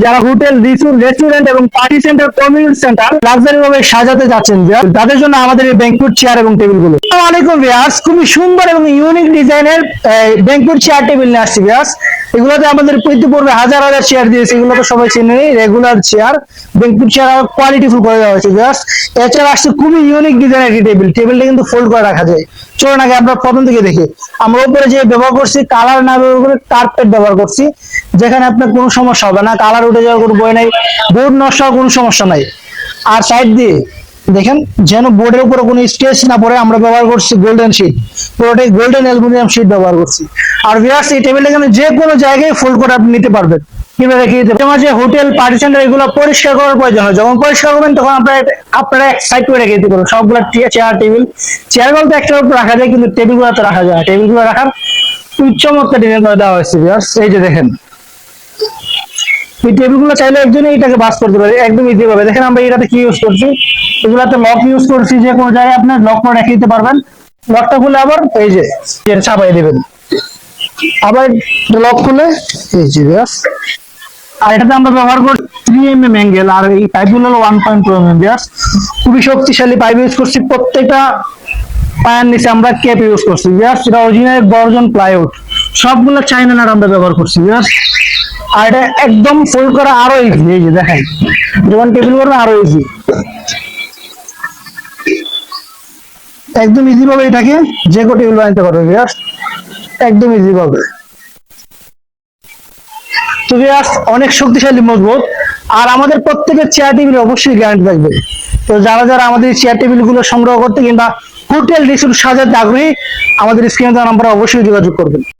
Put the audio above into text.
যারা hotel, resort, restaurant এবং party centre, community centre luxury ভাবে সাজাতে যাচ্ছেন, তাদের জন্য আমাদের এই ব্যাংকুয়েট চেয়ার এবং টেবিল গুলো। আসসালামু আলাইকুম ভিউয়ার্স, খুবই সুন্দর এবং ইউনিক ডিজাইনের ব্যাংকুয়েট চেয়ার টেবিল নিয়ে আসছি ভিউয়ার্স। এগুলোতে আমাদের ইতিপূর্বে হাজার হাজার চেয়ার দিয়েছে, এগুলো তো সবাই চেনে, রেগুলার চেয়ার, ব্যাংকুয়েট চেয়ার কোয়ালিটিফুল করে দেওয়া হয়েছে ভিউয়ার্স। এছাড়া আসছে খুবই ইউনিক ডিজাইনের একটি টেবিল, টেবিলটা কিন্তু ফোল্ড করে রাখা যায়। চলুন আগে আমরা প্রথম থেকে দেখি। আমরা উপরে যে ব্যবহার করছি, কালার না ব্যবহার করে কার্পেট ব্যবহার করছি, যেখানে আপনার কোনো সমস্যা হবে না, কালার উঠে যাওয়ার কোনো ভয় নাই, বোর্ড নষ্ট হওয়ার কোনো সমস্যা নাই। আর সাইড দিয়ে দেখেন যেন বোর্ডের উপরে কোনো স্ক্র্যাচ না পড়ে, আমরা ব্যবহার করছি গোল্ডেন শীট, পুরোটাই গোল্ডেন অ্যালুমিনিয়াম শীট ব্যবহার করছি। আর ভিউয়ার্স, এই টেবিলটা এখানে যে কোনো জায়গায় ফোল্ড করে আপনি নিতে পারবেন। কিভাবে রেখে দিতে পারবেন, যে হোটেল, পার্টি সেন্টার এগুলো পরিষ্কার করার প্রয়োজন হয়, যখন পরিষ্কার করবেন তখন আপনারা এক সাইড করে রেখে দিতে পারবেন সবগুলো চেয়ার টেবিল। চেয়ারগুলো তো একটার উপর রাখা যায়, কিন্তু টেবিলগুলো তো রাখা যায়, টেবিলগুলো রাখার চমৎকার ডিজাইন করে দেওয়া হয়েছে ভিউয়ার্স। এই যে দেখেন, এই টেবিলগুলো চাইলে একজনই এটাকে বাস করতে পারে একদম ইজি ভাবে। দেখেন আমরা এটাতে কি ইউজ করছি, এগুলাতে লক ইউজ করছি, যে কোনো জায়গায় আপনার লক করে রেখে দিতে পারবেন। লকটা খুলে আবার এই যে চাপাই দিবেন, আবার লক খুলে এই যে ব্যাস। আর এটাতে আমরা ব্যবহার করি 3mm অ্যাঙ্গেল, আর এই পাইপগুলো হলো 1.2mm ব্যাস। খুবই শক্তিশালী পাইপ ইউজ করছি, প্রত্যেকটা পায়ের নিচে আমরা কেপ ইউজ করছি ব্যাস। এটা অরিজিনাল গর্জন প্লাইউড, সবগুলো চাইনা নাট আমরা ব্যবহার করছি ব্যাস। আর এটা একদম ফোল্ড করা আরো ইজি, এই যে দেখেন, যখন টেবিল করবেন আরো ইজি, একদম ইজি ভাবে এটাকে যে কোনো টেবিল বানাতে পারবে ভিউয়ার্স, একদম ইজি ভাবে। তো ভিউয়ার্স, অনেক শক্তিশালী, মজবুত। আর আমাদের প্রত্যেকের চেয়ার টেবিল অবশ্যই গ্যারান্টি থাকবে। তো যারা যারা আমাদের চেয়ার টেবিল গুলো সংগ্রহ করতে কিংবা হোটেল, রিসোর্ট সাজাতে আগ্রহী, আমাদের স্ক্রিনে দেওয়া নাম্বারে অবশ্যই যোগাযোগ করবেন।